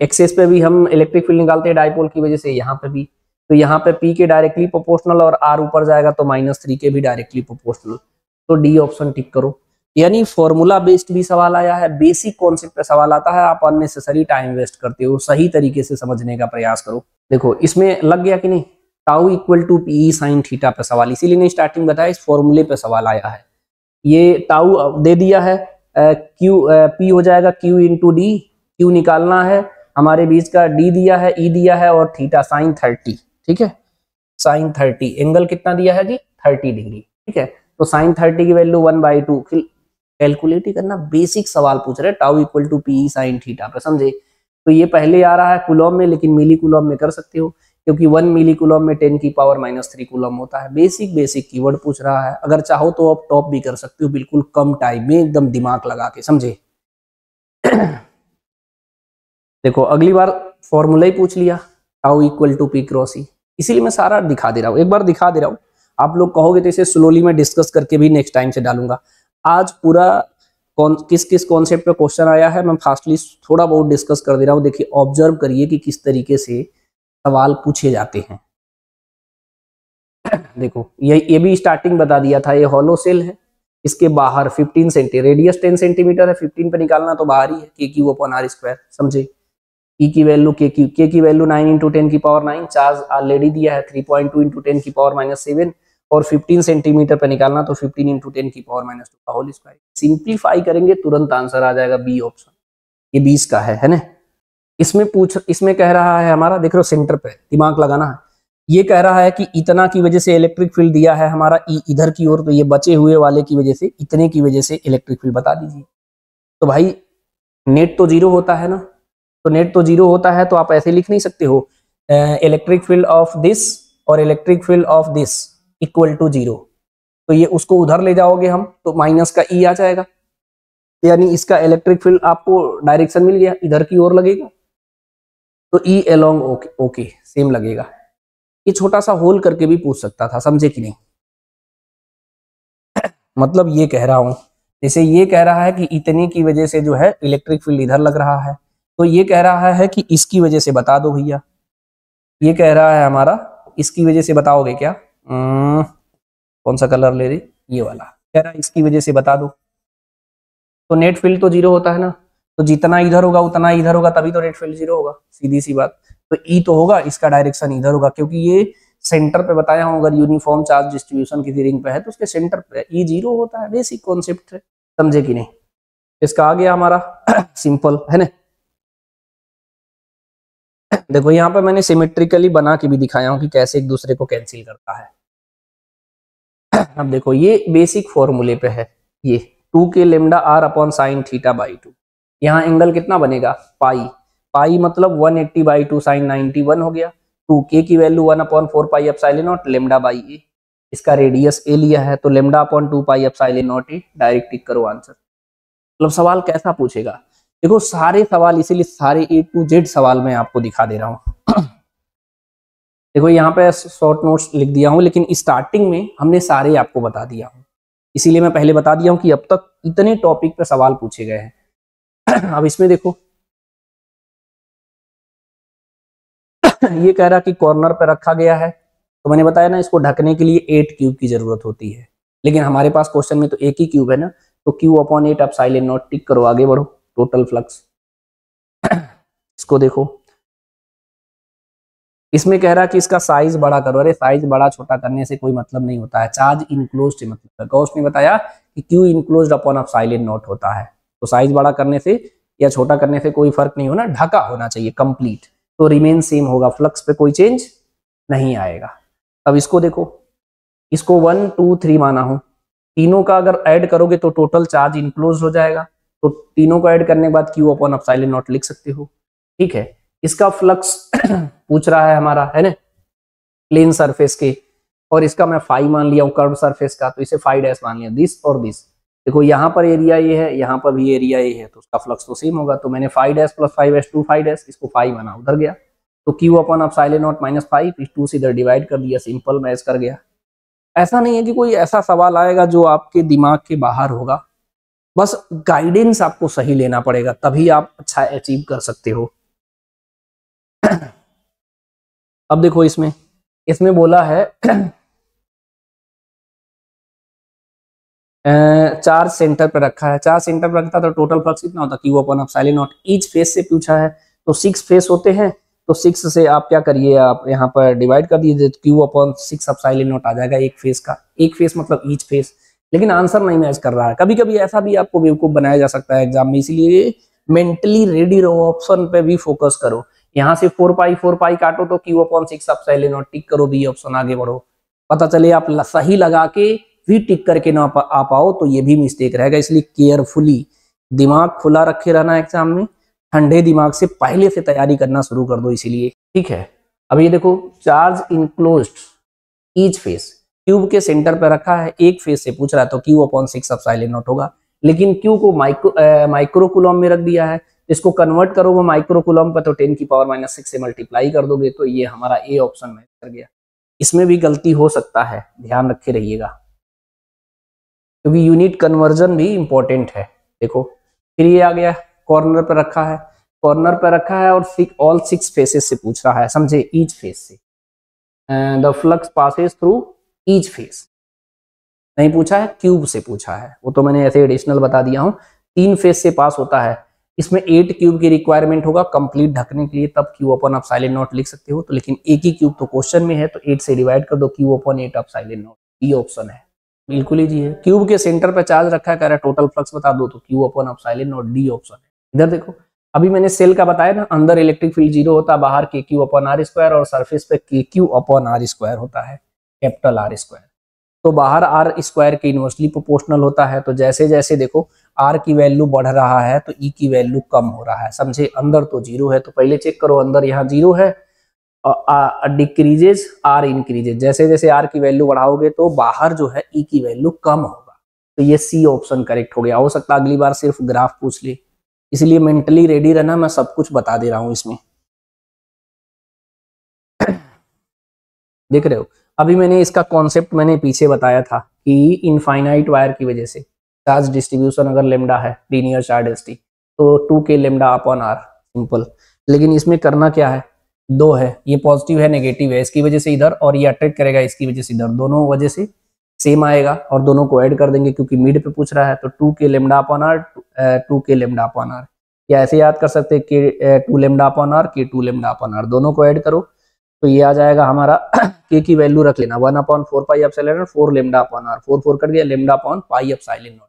Speaker 1: एक्सेस पे भी हम इलेक्ट्रिक फील्ड निकालते हैं डाइपोल की वजह से, यहाँ पे भी, तो यहाँ पे p के डायरेक्टली प्रोपोर्शनल और r ऊपर जाएगा तो -3 के भी डायरेक्टली प्रोपोर्शनल, तो डी ऑप्शन टिक करो। यानी फॉर्मूला बेस्ड भी सवाल आया है, बेसिक कॉन्सेप्ट पे सवाल आता है, आप अननेसेसरी टाइम वेस्ट करते हो, सही तरीके से समझने का प्रयास करो। देखो इसमें लग गया कि नहीं, tau equal to P sine theta पे सवाल, इसीलिए मैं स्टार्टिंग बताया इस फॉर्मूले पे सवाल आया है। ये टाउ दे दिया है, क्यू पी हो जाएगा क्यू इंटू डी, क्यू निकालना है, हमारे बीच का डी दिया है, ई दिया है, और थीटा साइन 30, ठीक है, साइन 30, एंगल कितना दिया है जी 30 डिग्री, ठीक है। तो साइन 30 की वैल्यू 1/2, कैलकुलेट ही करना, बेसिक सवाल पूछ रहे, tau equal to P sine theta पे, समझे। तो ये पहले आ रहा है कूलम में, लेकिन मिली कूलम में कर सकते हो, क्योंकि 1 मिली कूलम में 10⁻³ कूलम होता है। बेसिक कीवर्ड पूछ रहा है, अगर चाहो तो आप टॉप भी कर सकते हो, बिल्कुल कम टाइम में, एकदम दिमाग लगा के, समझे। देखो अगली बार फॉर्मूला ही पूछ लिया, tau equal to P cross E, इसीलिए मैं सारा दिखा दे रहा हूँ, एक बार दिखा दे रहा हूँ। आप लोग कहोगे तो इसे स्लोली मैं डिस्कस करके भी नेक्स्ट टाइम से डालूंगा। आज पूरा कौन किस किस कॉन्सेप्ट पे क्वेश्चन आया है मैं फास्टली थोड़ा बहुत डिस्कस कर दे रहा हूँ। देखिए ऑब्जर्व करिए कि किस तरीके से सवाल पूछे जाते हैं। देखो ये भी स्टार्टिंग बता दिया था, ये हॉलो सेल है, इसके बाहर 15 सेंटी रेडियस 10 सेंटीमीटर है, 15 पे निकालना तो बाहर ही है, के क्यू अपॉन आर स्क्वायर, समझे। ई की वैल्यू के की वैल्यू 9 इंटू 10 की पावर 9, चार्ज ऑलरेडी दिया है 3.2 इंटू 10 की पावर -7, और 15 सेंटीमीटर पे निकालना तो 15 इंटू 10 की पावर -2 का होल स्क्वायर। सिंप्लीफाई करेंगे तुरंत आंसर आ जाएगा बी ऑप्शन, ये 20 का है ना। इसमें कह रहा है हमारा, देख रहे हो सेंटर पे दिमाग लगाना है, ये कह रहा है कि इतना की वजह से इलेक्ट्रिक फील्ड दिया है हमारा ई इधर की ओर, तो ये बचे हुए वाले की वजह से इतने की वजह से इलेक्ट्रिक फील्ड बता दीजिए। तो भाई नेट तो जीरो होता है ना, तो नेट तो जीरो होता है, तो आप ऐसे लिख नहीं सकते हो इलेक्ट्रिक फील्ड ऑफ दिस और electric field of this equal to zero, तो ये उसको उधर ले जाओगे हम तो माइनस का ई आ जाएगा, यानी इसका इलेक्ट्रिक फील्ड आपको डायरेक्शन मिल गया, इधर की ओर लगेगा, तो ई अलोंग ओके सेम लगेगा। ये छोटा सा होल करके भी पूछ सकता था, समझे कि नहीं। मतलब ये कह रहा हूं, जैसे ये कह रहा है कि इतने की वजह से जो है इलेक्ट्रिक फील्ड इधर लग रहा है, तो ये कह रहा है कि इसकी वजह से बता दो भैया, ये कह रहा है हमारा इसकी वजह से बताओगे क्या, कौन सा कलर ले रही, ये वाला कह रहा है इसकी वजह से बता दो। तो नेट फील्ड तो जीरो होता है ना, तो जितना इधर होगा उतना इधर होगा, तभी तो नेट फील्ड जीरो होगा, सीधी सी बात। तो ई तो होगा, इसका डायरेक्शन इधर होगा, क्योंकि ये सेंटर पे बताया हूं, अगर यूनिफॉर्म चार्ज डिस्ट्रीब्यूशन किसी रिंग पे है तो उसके सेंटर पे ई जीरो होता है, बेसिक कॉन्सेप्ट है, समझे कि नहीं। इसका आ गया हमारा सिंपल है ना। देखो यहाँ पे मैंने सिमेट्रिकली बना के भी दिखाया हूं कि कैसे एक दूसरे को कैंसिल करता है। अब देखो ये बेसिक फॉर्मूले पे है, ये 2k lambda R upon sine theta by 2, यहाँ एंगल कितना बनेगा पाई, पाई मतलब 180 बाई 2 साइन 91 हो गया, 2k की value 1 upon 4 pi epsilon not lambda by a, इसका रेडियस ए लिया है तो lambda upon 2 pi epsilon not a, direct tick करो आंसर। मतलब सवाल कैसा पूछेगा, देखो सारे सवाल, इसीलिए सारे A to Z सवाल मैं आपको दिखा दे रहा हूँ। देखो यहाँ पे शॉर्ट नोट्स लिख दिया हूँ, लेकिन स्टार्टिंग में हमने सारे आपको बता दिया हूँ, इसीलिए मैं पहले बता दिया हूँ कि अब तक इतने टॉपिक पे सवाल पूछे गए हैं। अब इसमें देखो ये कह रहा कि कॉर्नर पे रखा गया है, तो मैंने बताया ना इसको ढकने के लिए 8 क्यूब की जरूरत होती है, लेकिन हमारे पास क्वेश्चन में तो एक ही क्यूब है ना, तो क्यू अपॉन 8 एप्सिलॉन नॉट, टिक करो आगे बढ़ो, टोटल फ्लक्स। इसको देखो, इसमें कह रहा कि इसका साइज बड़ा करो, अरे साइज बड़ा छोटा करने से कोई मतलब नहीं होता है, चार्ज इनक्लोज्ड से मतलब है। गॉस ने बताया कि Q enclosed upon epsilon naught होता है, तो साइज बड़ा करने से या छोटा करने से कोई फर्क नहीं होना, ढका होना चाहिए कंप्लीट, तो रिमेन सेम होगा, फ्लक्स पे कोई चेंज नहीं आएगा। अब इसको देखो, इसको 1 2 3 माना हूं, तीनों का अगर ऐड करोगे तो टोटल चार्ज इनक्लोज हो जाएगा, तो तीनों को ऐड करने के बाद क्यू अपॉन एप्सिलॉन नॉट लिख सकते हो, ठीक है। इसका फ्लक्स पूछ रहा है हमारा, है ना, प्लेन सरफेस के, और इसका मैं फाई मान लिया हूं कर्व सरफेस का, तो इसे फाई डैश मान लिया, दिस और दिस। देखो यहाँ पर एरिया ये है, यहाँ पर भी एरिया ये है, तो उसका फ्लक्स तो सेम होगा, तो मैंने phi dash plus phi dash 2 phi dash, इसको फाई माना, उधर गया, तो Q upon epsilon naught minus phi, 2 से इधर डिवाइड कर दिया, सिंपल मैच कर गया। ऐसा नहीं है कि कोई ऐसा सवाल आएगा जो आपके दिमाग के बाहर होगा, बस गाइडेंस आपको सही लेना पड़ेगा, तभी आप अच्छा अचीव कर सकते हो। अब देखो इसमें बोला है चार्ज सेंटर पर रखा है, चार्ज सेंटर पर रखता तो टोटल फ्लक्स कितना होता, Q upon epsilon not, each face से पूछा है, तो 6 फेस होते हैं, तो 6 से आप क्या करिए, आप यहाँ पर डिवाइड कर दीजिए, तो क्यू अपॉन 6 एप्सिलॉन नॉट आ जाएगा एक फेस का, एक फेस मतलब ईच फेस, लेकिन आंसर नहीं मैच कर रहा है। कभी कभी ऐसा भी आपको बेवकूफ बनाया जा सकता है एग्जाम में, इसलिए मेंटली रेडी रहो, ऑप्शन पे भी फोकस करो। यहाँ से 4 पाई काटो तो क्यू अपॉन 6 एप्सिलॉन नॉट, टिक करो बी ऑप्शन, आगे बढ़ो। पता चले आप सही लगा के भी टिक करके ना आ पाओ तो ये भी मिस्टेक रहेगा, इसलिए केयरफुली दिमाग खुला रखे रहना एग्जाम में, ठंडे दिमाग से पहले से तैयारी करना शुरू कर दो, इसीलिए ठीक है। अब ये देखो charge enclosed each face, cube के सेंटर पे रखा है, एक फेस से पूछ रहा है, तो क्यू अपॉन 6 एप्सिलॉन नॉट होगा, लेकिन क्यू को माइक्रो कूलम में रख दिया है, इसको कन्वर्ट करो वो माइक्रो कूलम पर, तो 10 की पावर -6 से मल्टीप्लाई कर दोगे, तो ये हमारा ए ऑप्शन में कर गया। इसमें भी गलती हो सकता है, ध्यान रखे रहिएगा, क्योंकि यूनिट कन्वर्जन भी इंपॉर्टेंट है। देखो फिर ये आ गया, कॉर्नर पे रखा है, कॉर्नर पे रखा है और ऑल 6 फेसेस से पूछ रहा है, समझे, ईच फेस से, the flux passes through each face. नहीं पूछा है, क्यूब से पूछा है, वो तो मैंने ऐसे एडिशनल बता दिया हूँ, 3 फेस से पास होता है। इसमें 8 क्यूब की रिक्वायरमेंट होगा कंप्लीट ढकने के लिए, तब क्यू अपॉन आप साइलेंट नॉट लिख सकते हो। तो लेकिन एक ही क्यूब तो क्वेश्चन में है, तो 8 से डिवाइड कर दो, क्यू अपॉन 8 आप साइलेंट नॉट, ये ऑप्शन है। बिल्कुल ही जी है, क्यूब के सेंटर पे चार्ज रखा है, कह रहा है टोटल फ्लक्स बता दो, तो क्यू अपॉन आप साइलेंट नॉट, डी ऑप्शन है। इधर देखो, अभी मैंने सेल का बताया ना, अंदर इलेक्ट्रिक फील्ड 0 होता है, बाहर के क्यू अपॉन आर स्क्वायर, और सरफेस पे K Q upon R square होता है, कैपिटल आर स्क्वायर। तो बाहर आर स्क्वायर के इनवर्सली प्रोपोर्शनल होता है, तो जैसे जैसे देखो आर की वैल्यू बढ़ रहा है तो ई की वैल्यू कम हो रहा है, समझे। अंदर तो 0 है, तो पहले चेक करो, अंदर यहाँ 0 है, डिक्रीजेज आर इंक्रीजेज, जैसे जैसे आर की वैल्यू बढ़ाओगे तो बाहर जो है ई की वैल्यू कम होगा। तो ये सी ऑप्शन करेक्ट हो गया। हो सकता है अगली बार सिर्फ ग्राफ पूछ ले, इसलिए मेंटली रेडी रहना, मैं सब कुछ बता दे रहा हूं इसमें। देख रहे हो, अभी मैंने इसका कॉन्सेप्ट मैंने पीछे बताया था कि इनफाइनाइट वायर की वजह से चार्ज डिस्ट्रीब्यूशन अगर लेमडा है, लीनियर चार्ज डेंसिटी, तो 2k lambda upon are, simple. लेकिन इसमें करना क्या है, 2 है, ये पॉजिटिव है नेगेटिव है, इसकी वजह से इधर, और ये अट्रैक्ट करेगा इसकी वजह से इधर, दोनों वजह से सेम आएगा, और दोनों को ऐड कर देंगे क्योंकि मिड पे पूछ रहा है। तो 2k lambda upon R, 2k lambda upon R, या ऐसे याद कर सकते हैं कि 2 लेमडा अपॉन आर, के 2 लेमडा अपॉन आर, दोनों को ऐड करो तो ये आ जाएगा हमारा के की वैल्यू रख लेना 1/4 pi epsilon not 4 lambda upon r, 4 4 cut गया, lambda upon pi epsilon not.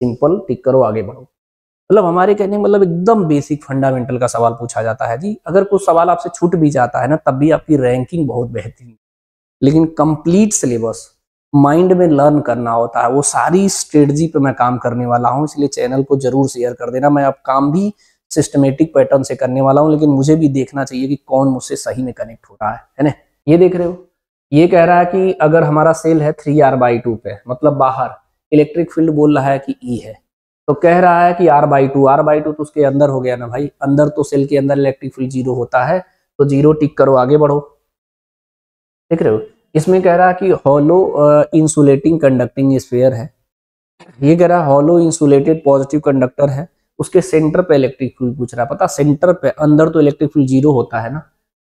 Speaker 1: Simple, tick करो, आगे बढ़ो। मतलब हमारे कहने मतलब एकदम बेसिक फंडामेंटल का सवाल पूछा जाता है जी। अगर कुछ सवाल आपसे छूट भी जाता है ना, तब भी आपकी रैंकिंग बहुत बेहतरीन। लेकिन कंप्लीट सिलेबस माइंड में लर्न करना होता है, वो सारी स्ट्रेटजी पे मैं काम करने वाला हूँ, इसलिए चैनल को जरूर शेयर कर देना। मैं अब काम भी सिस्टमेटिक पैटर्न से करने वाला हूँ, लेकिन मुझे भी देखना चाहिए कि कौन मुझसे सही में कनेक्ट हो रहा है ना। ये देख रहे हो, ये कह रहा है कि अगर हमारा सेल है 3r/2 पे, मतलब बाहर इलेक्ट्रिक फील्ड बोल रहा है कि ई है, तो कह रहा है कि r/2 तो उसके अंदर हो गया ना भाई, अंदर तो सेल के अंदर इलेक्ट्रिक फील्ड 0 होता है, तो 0 टिक करो, आगे बढ़ो। देख रहे हो, इसमें कह रहा है कि हॉलो इंसुलेटिंग कंडक्टिंग स्फीयर है, ये कह रहा है हॉलो इंसुलेटेड पॉजिटिव कंडक्टर है, उसके सेंटर पे इलेक्ट्रिक फील्ड पूछ रहा है, पता सेंटर पे, अंदर तो इलेक्ट्रिक फील्ड 0 होता है ना,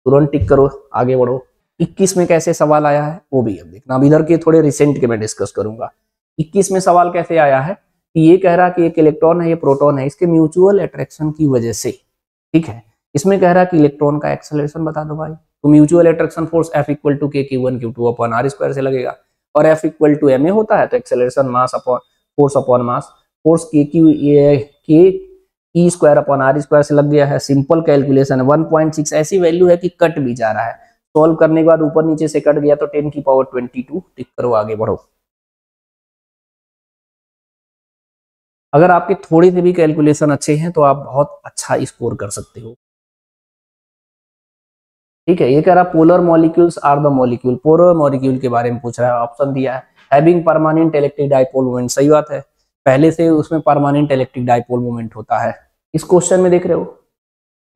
Speaker 1: तुरंत टिक करो, आगे बढ़ो। 21 में कैसे सवाल आया है वो भी अब देखना, अब इधर के थोड़े रिसेंट के मैं डिस्कस करूंगा। 21 में सवाल कैसे आया है कि ये कह रहा है कि एक इलेक्ट्रॉन है, ये प्रोटॉन है, इसके म्यूचुअल अट्रैक्शन की वजह से, ठीक है, इसमें कह रहा है कि इलेक्ट्रॉन का एक्सेलरेशन बता दो भाई। तो mutual attraction force F = k q1 upon r square से लगेगा, और F = ma होता है, तो acceleration mass upon force upon mass, force के E square upon R square से लग गया है। सिंपल कैलकुलेशन है, 1.6 ऐसी वैल्यू है कि कट भी जा रहा है, सॉल्व करने के बाद ऊपर नीचे से कट गया तो 10⁻22, टिक करो, आगे बढ़ो। अगर आपके थोड़े से भी कैलकुलेशन अच्छे हैं तो आप बहुत अच्छा स्कोर कर सकते हो, ठीक है। ये कह रहा polar molecules are the molecule, polar molecule के बारे में पूछ रहा है, ऑप्शन दिया है having permanent electric dipole moment, सही बात है, पहले से उसमें परमानेंट इलेक्ट्रिक डाइपोल मोमेंट होता है। इस क्वेश्चन में देख रहे हो,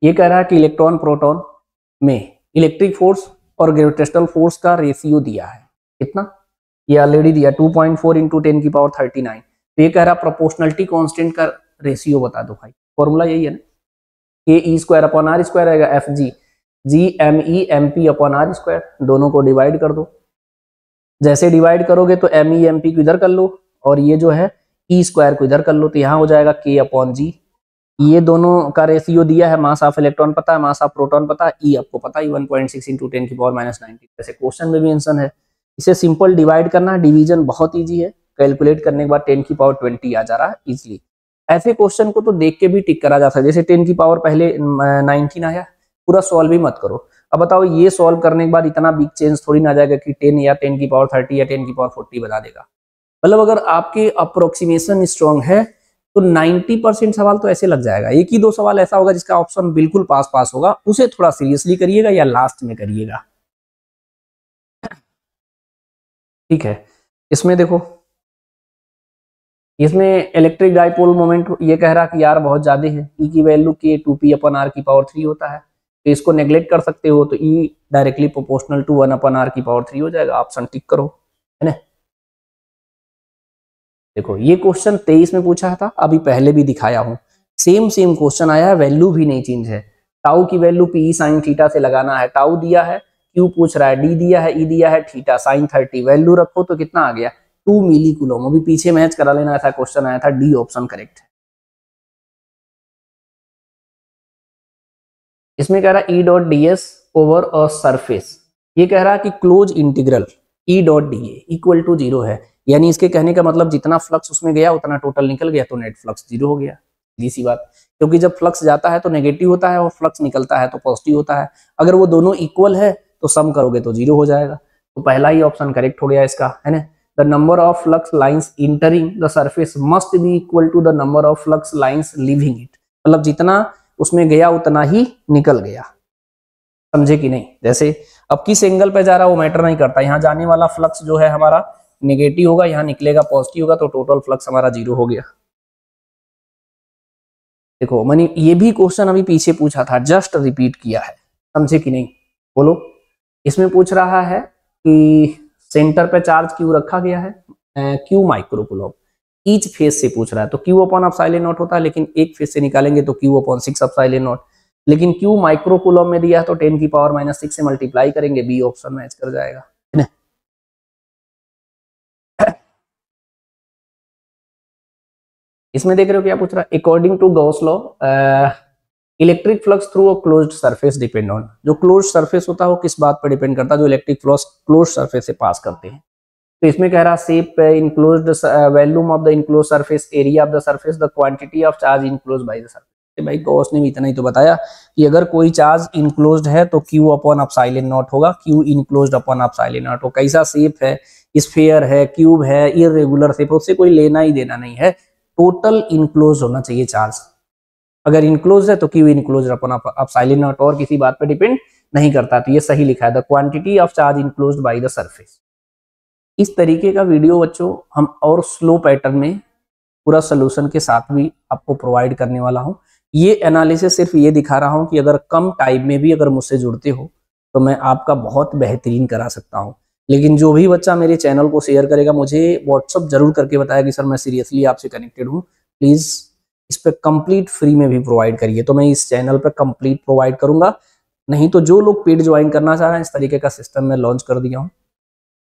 Speaker 1: ये कह रहा है कि इलेक्ट्रॉन प्रोटॉन में इलेक्ट्रिक फोर्स और ग्रेविटेशनल फोर्स का रेशियो दिया है, कितना, ये ऑलरेडी दिया 2.4 × 10⁻39। तो ये कह रहा प्रोपोर्शनलिटी कांस्टेंट का रेशियो बता दो भाई, फॉर्मूला यही है ना, K E square upon R square रहेगा, F G M E M P upon R square, दोनों को डिवाइड कर दो। जैसे डिवाइड करोगे तो एम ई एम पी को इधर कर लो, और ये जो है ई स्क्वायर को इधर कर लो, तो यहाँ हो जाएगा के अपॉन जी। ये दोनों का रेशियो दिया है, मास ऑफ इलेक्ट्रॉन पता है, मास ऑफ प्रोटॉन पता है, ई आपको पता है 1.6 × 10⁻90, जैसे क्वेश्चन में भी मेंशन है। इसे सिंपल डिवाइड करना, डिवीजन बहुत इजी है, कैलकुलेट करने के बाद 10⁻20 आ जा रहा है इजीली। ऐसे क्वेश्चन को तो देख के भी टिक करा जा सकता है, जैसे 10 की पावर पहले 19 आया, पूरा सॉल्व भी मत करो। अब बताओ ये सॉल्व करने के बाद इतना बिग चेंज थोड़ी ना आ जाएगा कि 10 या 10⁻30 या 10⁻40 बता देगा। मतलब अगर आपके अप्रोक्सीमेशन स्ट्रॉन्ग है तो 90% सवाल तो ऐसे लग जाएगा। एक ही दो सवाल ऐसा होगा जिसका ऑप्शन बिल्कुल पास पास होगा, उसे थोड़ा सीरियसली करिएगा या लास्ट में करिएगा, ठीक है। इसमें देखो, इसमें इलेक्ट्रिक डाइपोल मोमेंट ये कह रहा कि यार बहुत ज्यादा है, ई की वैल्यू के 2p/r⁻3 होता है, तो इसको नेग्लेक्ट कर सकते हो, तो ई डायरेक्टली प्रोपोर्शनल टू 1/r⁻3 हो जाएगा, ऑप्शन टिक करो, है ना। देखो ये क्वेश्चन 23 में पूछा था, अभी पहले भी दिखाया हूं, सेम क्वेश्चन आया है, वैल्यू भी नहीं चेंज है। टाउ की वैल्यू पी साइन थीटा से लगाना है, टाउ दिया है, क्यू पूछ रहा है, डी दिया है, ई दिया है, थीटा साइन 30, वैल्यू रखो तो कितना आ गया 2 मिली कूलम। अभी पीछे मैच करा लेना, ऐसा क्वेश्चन आया था, डी ऑप्शन करेक्ट है। इसमें कह रहा है E dot D S over a surface, ये कह रहा है कि close integral E dot D A equal to 0 है, यानी इसके कहने का मतलब जितना फ्लक्स उसमें गया उतना टोटल निकल गया, तो नेट फ्लक्स 0 हो गया। इसी बात, क्योंकि जब फ्लक्स जाता है तो नेगेटिव होता है और फ्लक्स निकलता है तो पॉजिटिव होता है, अगर वो दोनों इक्वल है तो सम करोगे तो 0 हो जाएगा। तो पहला ही ऑप्शन करेक्ट हो गया इसका, है ना। The number of flux lines entering the surface must be equal to the number of flux lines leaving it, मतलब जितना उसमें गया उतना ही निकल गया, समझे कि नहीं। जैसे अब किस एंगल पे जा रहा है वो मैटर नहीं करता, यहाँ जाने वाला फ्लक्स जो है हमारा नेगेटिव होगा, यहाँ निकलेगा पॉजिटिव होगा, तो टोटल फ्लक्स हमारा 0 हो गया। देखो मैंने ये भी क्वेश्चन अभी पीछे पूछा था, जस्ट रिपीट किया है, समझे कि नहीं बोलो। इसमें पूछ रहा है कि सेंटर पे चार्ज क्यू रखा गया है, Q micro coulomb, each phase से पूछ रहा है, तो क्यू अपॉन एप्सिलॉन नॉट होता है, लेकिन एक फेज से निकालेंगे तो क्यू अपॉन 6 एप्सिलॉन नॉट, लेकिन क्यू माइक्रो कूलम में दिया है तो 10 की पावर -6 से मल्टीप्लाई करेंगे, बी ऑप्शन मैच कर जाएगा, है ना। इसमें देख रहे हो क्या पूछ रहा है, according to Gauss law electric flux through a closed surface depend on, जो क्लोज्ड सरफेस होता है वो किस बात पर डिपेंड करता है, जो इलेक्ट्रिक फ्लक्स क्लोज्ड सरफेस से पास करते हैं। तो इसमें कह रहा shape enclosed, volume of the enclosed surface, area of the surface, the quantity of charge enclosed by the surface. भाई गॉस ने भी इतना ही तो बताया कि अगर कोई चार्ज इनक्लोज्ड है तो क्यू अपॉन एप्सिलॉन नॉट होगा, Q enclosed upon epsilon not हो। कैसा शेप है, स्फीयर है, क्यूब है, इर्रेगुलर शेप, उससे कोई लेना ही देना नहीं है, टोटल इनक्लोज होना चाहिए चार्ज। अगर इनक्लोज है तो Q enclose upon epsilon not, और किसी बात पे डिपेंड नहीं करता, तो ये सही लिखा है, the quantity of charge enclosed by the surface. इस तरीके का वीडियो बच्चों हम और स्लो पैटर्न में पूरा सोल्यूशन के साथ भी आपको प्रोवाइड करने वाला हूं। ये एनालिसिस सिर्फ ये दिखा रहा हूं कि अगर कम टाइम में भी अगर मुझसे जुड़ते हो तो मैं आपका बहुत बेहतरीन करा सकता हूं। लेकिन जो भी बच्चा मेरे चैनल को शेयर करेगा मुझे व्हाट्सअप जरूर करके बताया कि सर मैं सीरियसली आपसे कनेक्टेड हूँ, प्लीज इस पर कंप्लीट फ्री में भी प्रोवाइड करिए, तो मैं इस चैनल पर कंप्लीट प्रोवाइड करूंगा। नहीं तो जो लोग पेड ज्वाइन करना चाह रहे हैं, इस तरीके का सिस्टम मैं लॉन्च कर दिया हूँ,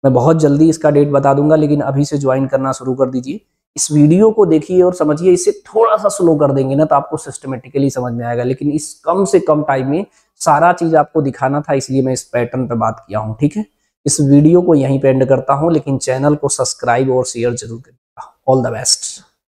Speaker 1: मैं बहुत जल्दी इसका डेट बता दूंगा, लेकिन अभी से ज्वाइन करना शुरू कर दीजिए। इस वीडियो को देखिए और समझिए, इसे थोड़ा सा स्लो कर देंगे ना तो आपको सिस्टमेटिकली समझ में आएगा, लेकिन इस कम से कम टाइम में सारा चीज आपको दिखाना था, इसलिए मैं इस पैटर्न पे बात किया हूँ, ठीक है। इस वीडियो को यहीं पे एंड करता हूँ, लेकिन चैनल को सब्सक्राइब और शेयर जरूर करिएगा। All the best.